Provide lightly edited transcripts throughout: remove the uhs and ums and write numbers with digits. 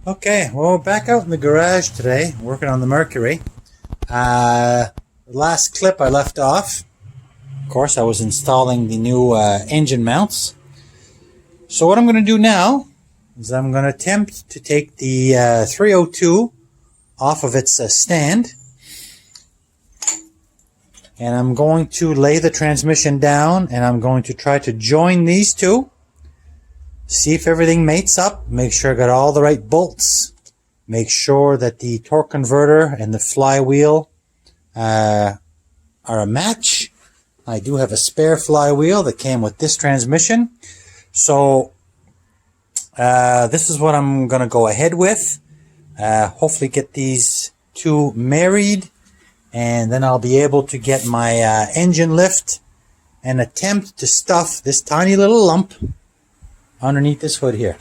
Okay, well, back out in the garage today, working on the Mercury. The last clip I left off, of course, I was installing the new engine mounts. So what I'm going to do now is I'm going to attempt to take the 302 off of its stand. And I'm going to lay the transmission down, and I'm going to try to join these two. See if everything mates up. Make sure I got all the right bolts. Make sure that the torque converter and the flywheel are a match. I do have a spare flywheel that came with this transmission. So this is what I'm going to go ahead with. Hopefully get these two married. And then I'll be able to get my engine lift and attempt to stuff this tiny little lump underneath this hood here.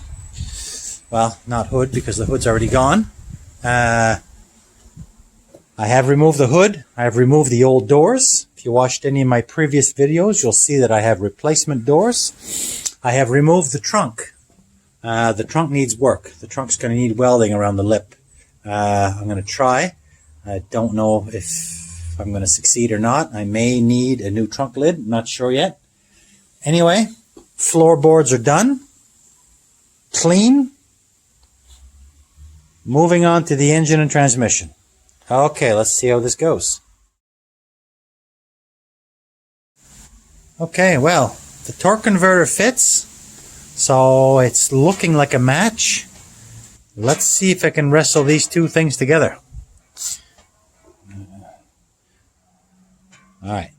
Well, not hood, because the hood's already gone. I have removed the hood. I have removed the old doors. If you watched any of my previous videos, you'll see that I have replacement doors. I have removed the trunk. The trunk needs work. The trunk's going to need welding around the lip. I'm going to try. I don't know if I'm going to succeed or not. I may need a new trunk lid. Not sure yet. Anyway, floorboards are done. Clean. Moving on to the engine and transmission. Okay, let's see how this goes. Okay, well, the torque converter fits, so it's looking like a match. Let's see if I can wrestle these two things together. All right.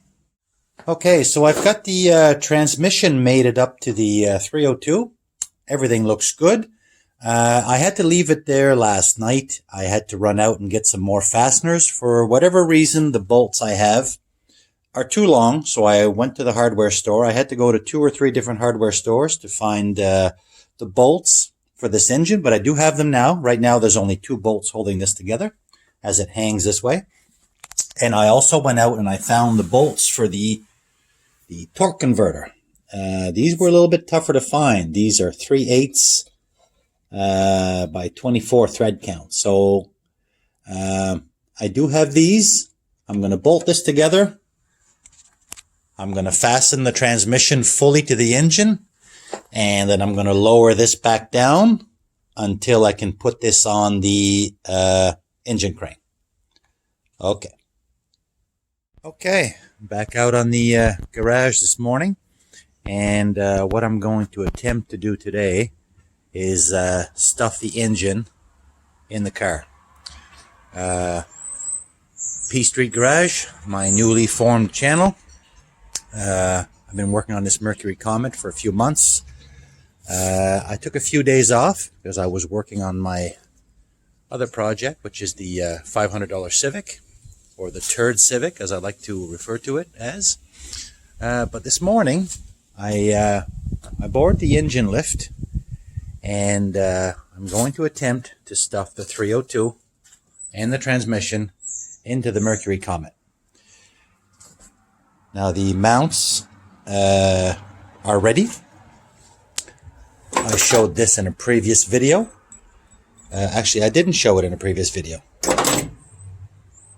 Okay, so I've got the transmission mated up to the 302. Everything looks good. I had to leave it there last night. I had to run out and get some more fasteners. For whatever reason, the bolts I have are too long, so I went to the hardware store. I had to go to 2 or 3 different hardware stores to find the bolts for this engine, but I do have them now. Right now, there's only 2 bolts holding this together as it hangs this way. And I also went out and I found the bolts for the torque converter. These were a little bit tougher to find. These are 3/8 by 24 thread count. So I do have these. I'm going to bolt this together. I'm going to fasten the transmission fully to the engine. And then I'm going to lower this back down until I can put this on the engine crane. Okay. Okay, back out on the garage this morning, and what I'm going to attempt to do today is stuff the engine in the car. P Street Garage, my newly formed channel. I've been working on this Mercury Comet for a few months. I took a few days off because I was working on my other project, which is the $500 Civic. Or the Turd Civic, as I like to refer to it as. But this morning, I bored the engine lift, and I'm going to attempt to stuff the 302 and the transmission into the Mercury Comet. Now the mounts are ready. I showed this in a previous video. Actually, I didn't show it in a previous video.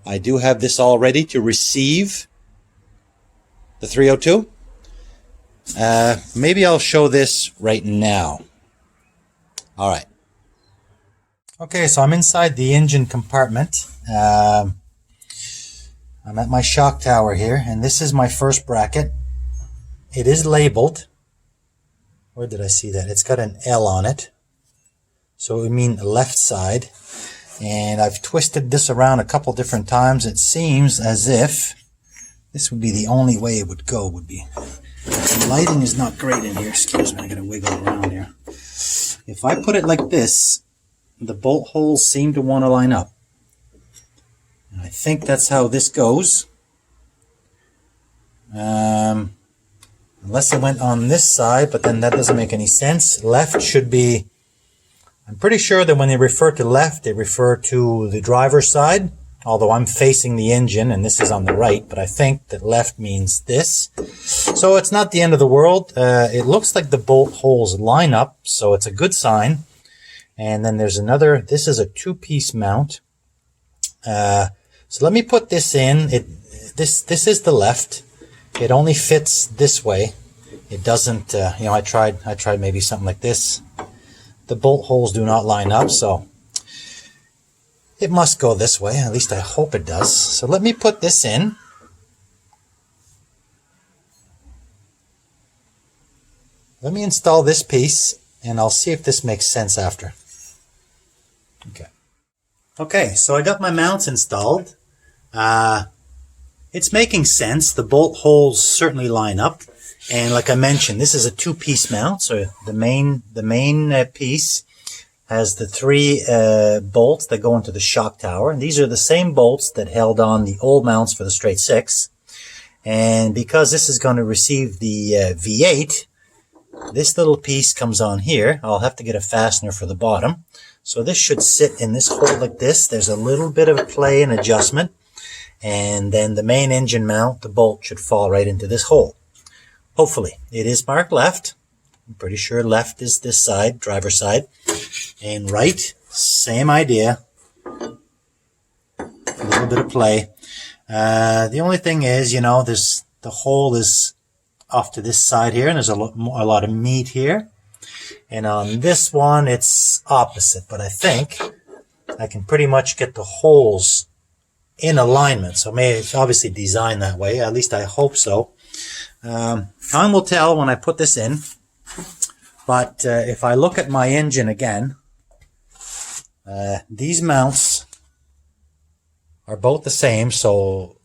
I do have this all ready to receive the 302. Maybe I'll show this right now. All right. Okay, so I'm inside the engine compartment. I'm at my shock tower here, and this is my first bracket. It is labeled. Where did I see that? It's got an L on it. So it would mean the left side. And I've twisted this around a couple different times. It seems as if this would be the only way it would go. The lighting is not great in here. Excuse me, I gotta wiggle around here. If I put it like this, the bolt holes seem to want to line up. And I think that's how this goes. Unless it went on this side, but then that doesn't make any sense. Left should be... I'm pretty sure that when they refer to left, they refer to the driver's side, although I'm facing the engine and this is on the right, but I think that left means this. So it's not the end of the world. It looks like the bolt holes line up, so it's a good sign. And then there's another, this is a two-piece mount. So let me put this in. This is the left. It only fits this way. It doesn't, I tried maybe something like this. The bolt holes do not line up, so it must go this way. At least I hope it does. So let me put this in. Let me install this piece, and I'll see if this makes sense after. Okay, so I got my mounts installed. It's making sense. The bolt holes certainly line up. And like I mentioned, this is a two-piece mount. So the main piece has the three bolts that go into the shock tower. And these are the same bolts that held on the old mounts for the straight six. And because this is going to receive the V8, this little piece comes on here. I'll have to get a fastener for the bottom. So this should sit in this hole like this. There's a little bit of play and adjustment. And then the main engine mount, the bolt should fall right into this hole. Hopefully. It is marked left. I'm pretty sure left is this side, driver's side. And right, same idea. A little bit of play. The only thing is, there's the hole is off to this side here, and there's a lot of meat here. And on this one, it's opposite. But I think I can pretty much get the holes in alignment. So maybe it's obviously designed that way. At least I hope so. Time will tell when I put this in. But if I look at my engine again, these mounts are both the same. So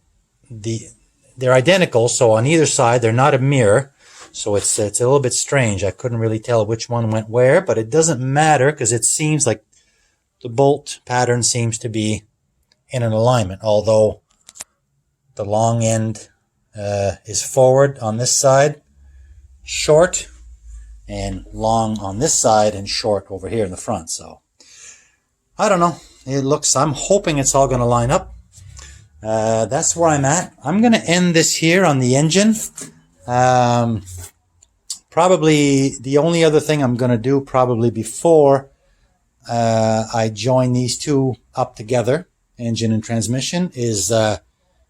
they're identical. So on either side, they're not a mirror. So it's a little bit strange. I couldn't really tell which one went where, but it doesn't matter because it seems like the bolt pattern seems to be in an alignment, although the long end is forward on this side, short, and long on this side and short over here in the front. So I don't know. I'm hoping it's all going to line up. That's where I'm at. I'm going to end this here on the engine. Probably the only other thing I'm going to do probably before I join these two up together, engine and transmission, is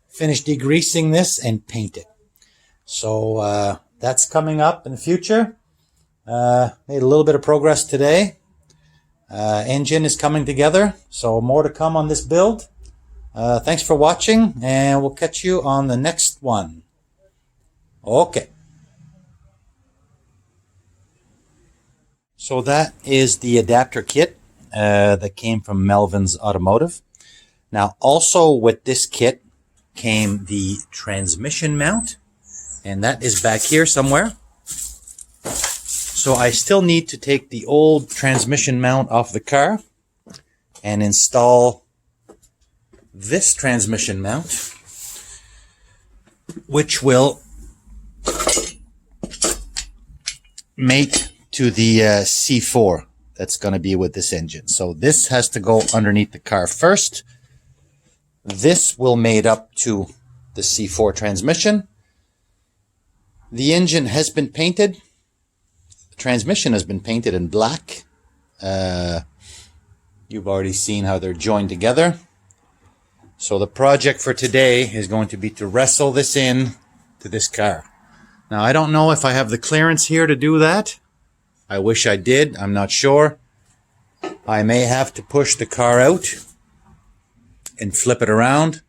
finish degreasing this and paint it. So that's coming up in the future. Made a little bit of progress today. Engine is coming together, so more to come on this build. Thanks for watching, and we'll catch you on the next one. Okay. So that is the adapter kit that came from Melvin's Automotive. Now, also with this kit came the transmission mount, and that is back here somewhere. So I still need to take the old transmission mount off the car and install this transmission mount, which will mate to the C4 that's going to be with this engine. So this has to go underneath the car first. This will mate up to the C4 transmission. The engine has been painted. The transmission has been painted in black. You've already seen how they're joined together. So the project for today is going to be to wrestle this in to this car. Now, I don't know if I have the clearance here to do that. I wish I did. I'm not sure. I may have to push the car out and flip it around.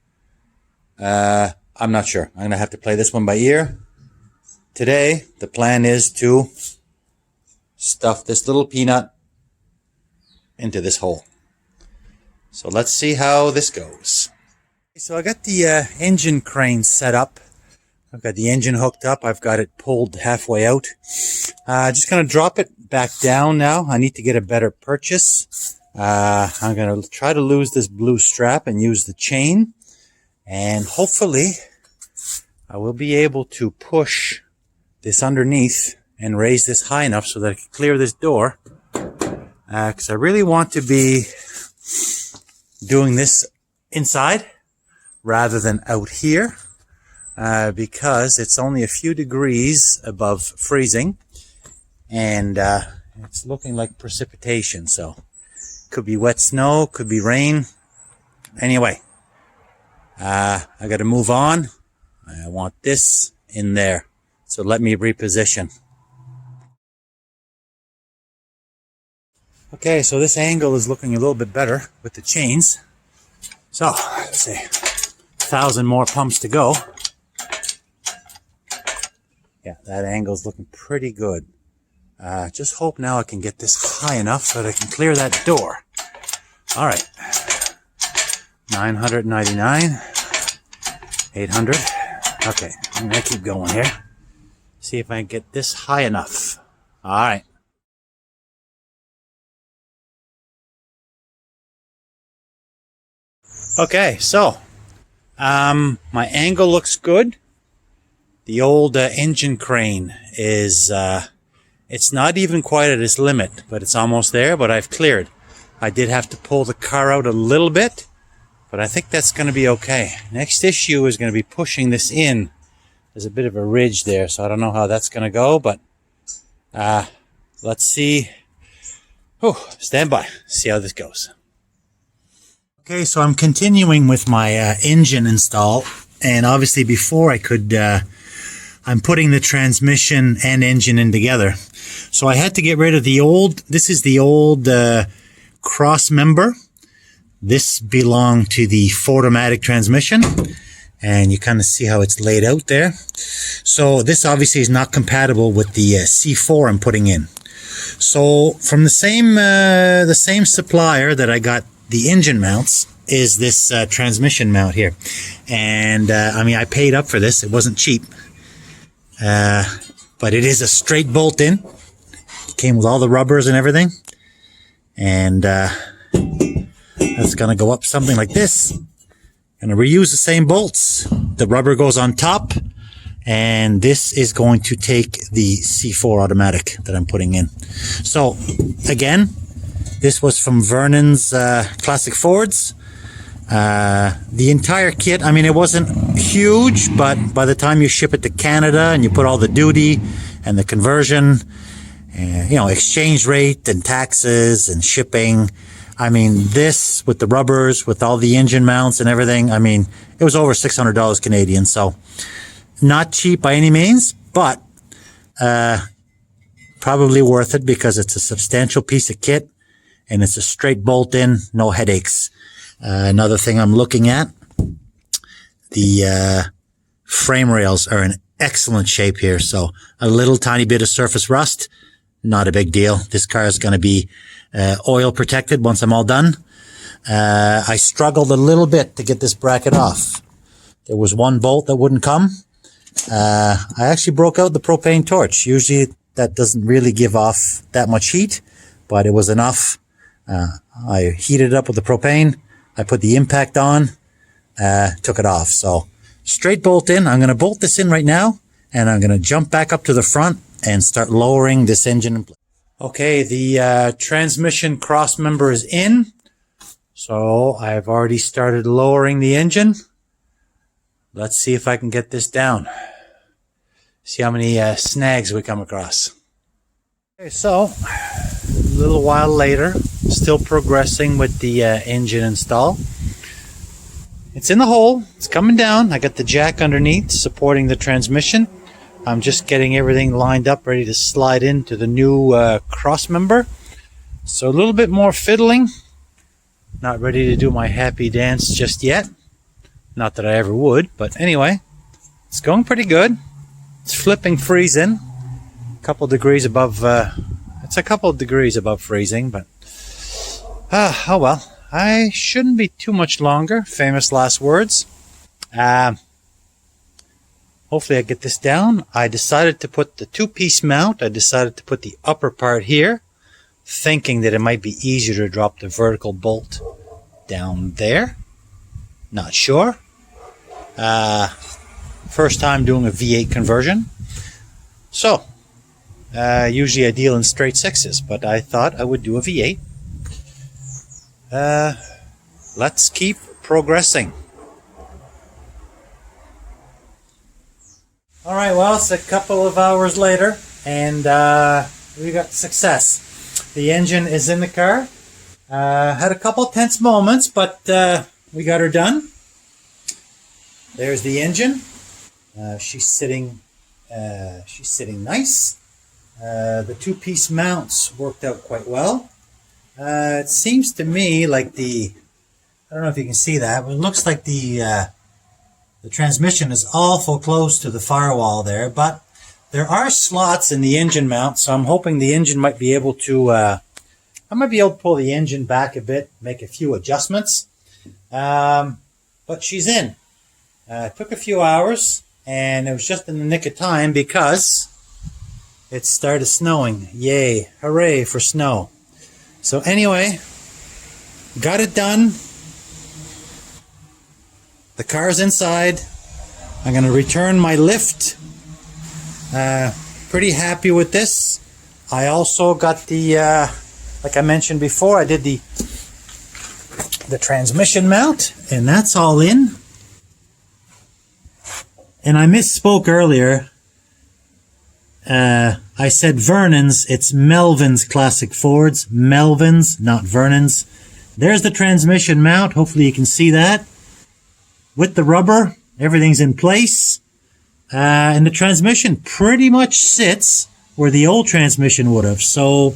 I'm not sure. I'm going to have to play this one by ear. Today, the plan is to stuff this little peanut into this hole. So let's see how this goes. So I got the engine crane set up. I've got the engine hooked up. I've got it pulled halfway out. Just going to drop it back down now. I need to get a better purchase. I'm going to try to lose this blue strap and use the chain. And hopefully I will be able to push this underneath and raise this high enough so that I can clear this door. Because I really want to be doing this inside rather than out here. Because it's only a few degrees above freezing, and it's looking like precipitation. So Could be wet snow, could be rain. Anyway, I got to move on. I want this in there. So let me reposition. Okay, so this angle is looking a little bit better with the chains. So, let's see, 1,000 more pumps to go. Yeah, that angle's looking pretty good. Just hope now I can get this high enough so that I can clear that door. All right, 999, 800. Okay, I'm gonna keep going here. See if I can get this high enough. All right. Okay, so my angle looks good. The old engine crane is, it's not even quite at its limit, but it's almost there, but I've cleared. I did have to pull the car out a little bit, but I think that's going to be okay. Next issue is going to be pushing this in. There's a bit of a ridge there, so I don't know how that's going to go, but let's see. Oh, stand by. See how this goes. Okay, so I'm continuing with my engine install, and obviously before I could, I'm putting the transmission and engine in together. So I had to get rid of the old, this is the old crossmember. This belonged to the Ford-O-Matic transmission, and you kind of see how it's laid out there. So this obviously is not compatible with the C4 I'm putting in. So from the same supplier that I got the engine mounts is this transmission mount here. And I mean, I paid up for this. It wasn't cheap. But it is a straight bolt in. It came with all the rubbers and everything. And that's going to go up something like this. Going to reuse the same bolts. The rubber goes on top. And this is going to take the C4 automatic that I'm putting in. So, again, this was from Vernon's Classic Fords. The entire kit, I mean, it wasn't huge, but by the time you ship it to Canada and you put all the duty and the conversion, and, you know, exchange rate and taxes and shipping, I mean, this with the rubbers, with all the engine mounts and everything, I mean, it was over $600 Canadian. So not cheap by any means, but probably worth it because it's a substantial piece of kit. And it's a straight bolt in, no headaches. Another thing I'm looking at, the frame rails are in excellent shape here. So a little tiny bit of surface rust, not a big deal. This car is going to be oil protected once I'm all done. I struggled a little bit to get this bracket off. There was one bolt that wouldn't come. I actually broke out the propane torch. Usually that doesn't really give off that much heat, but it was enough. I heated it up with the propane. I put the impact on, took it off. So straight bolt in. I'm going to bolt this in right now, and I'm going to jump back up to the front and start lowering this engine in place. Okay, the transmission cross member is in. So I've already started lowering the engine. Let's see if I can get this down. See how many snags we come across. Okay, so a little while later, still progressing with the engine install. It's in the hole, it's coming down. I got the jack underneath supporting the transmission. I'm just getting everything lined up, ready to slide into the new cross member. So a little bit more fiddling. Not ready to do my happy dance just yet. Not that I ever would, but anyway, it's going pretty good. It's flipping freezing. A couple degrees above, it's a couple of degrees above freezing, but oh well. I shouldn't be too much longer. Famous last words. Hopefully I get this down. I decided to put the two-piece mount. I decided to put the upper part here, thinking that it might be easier to drop the vertical bolt down there. Not sure. First time doing a V8 conversion. So, usually I deal in straight sixes, but I thought I would do a V8. Let's keep progressing. Alright, well, it's a couple of hours later, and we got success. The engine is in the car. Had a couple tense moments, but we got her done. There's the engine. She's sitting nice. The two-piece mounts worked out quite well. It seems to me like I don't know if you can see that, but it looks like the transmission is awful close to the firewall there, but there are slots in the engine mount, so I'm hoping the engine might be able to, I might be able to pull the engine back a bit, make a few adjustments, but she's in. It took a few hours, and it was just in the nick of time because it started snowing. Yay, hooray for snow. So anyway, got it done. The car's inside. I'm going to return my lift. Pretty happy with this. I also got the, like I mentioned before, I did the transmission mount, and that's all in. And I misspoke earlier. I said Vernon's. It's Melvin's Classic Fords. Melvin's, not Vernon's. There's the transmission mount. Hopefully you can see that. With the rubber, everything's in place. And the transmission pretty much sits where the old transmission would have. So,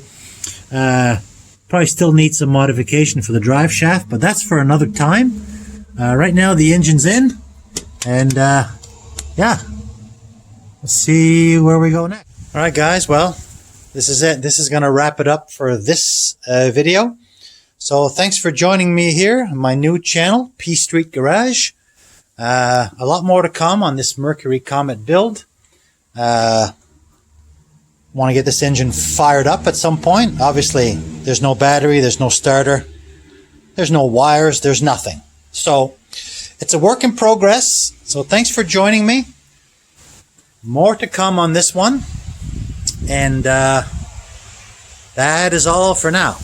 probably still needs some modification for the drive shaft, but that's for another time. Right now the engine's in. And, yeah. Let's see where we go next. Alright guys, well, this is it. This is going to wrap it up for this video. So thanks for joining me here on my new channel, P Street Garage. A lot more to come on this Mercury Comet build. Want to get this engine fired up at some point. Obviously, there's no battery, there's no starter, there's no wires, there's nothing. So it's a work in progress. So thanks for joining me. More to come on this one. And that is all for now.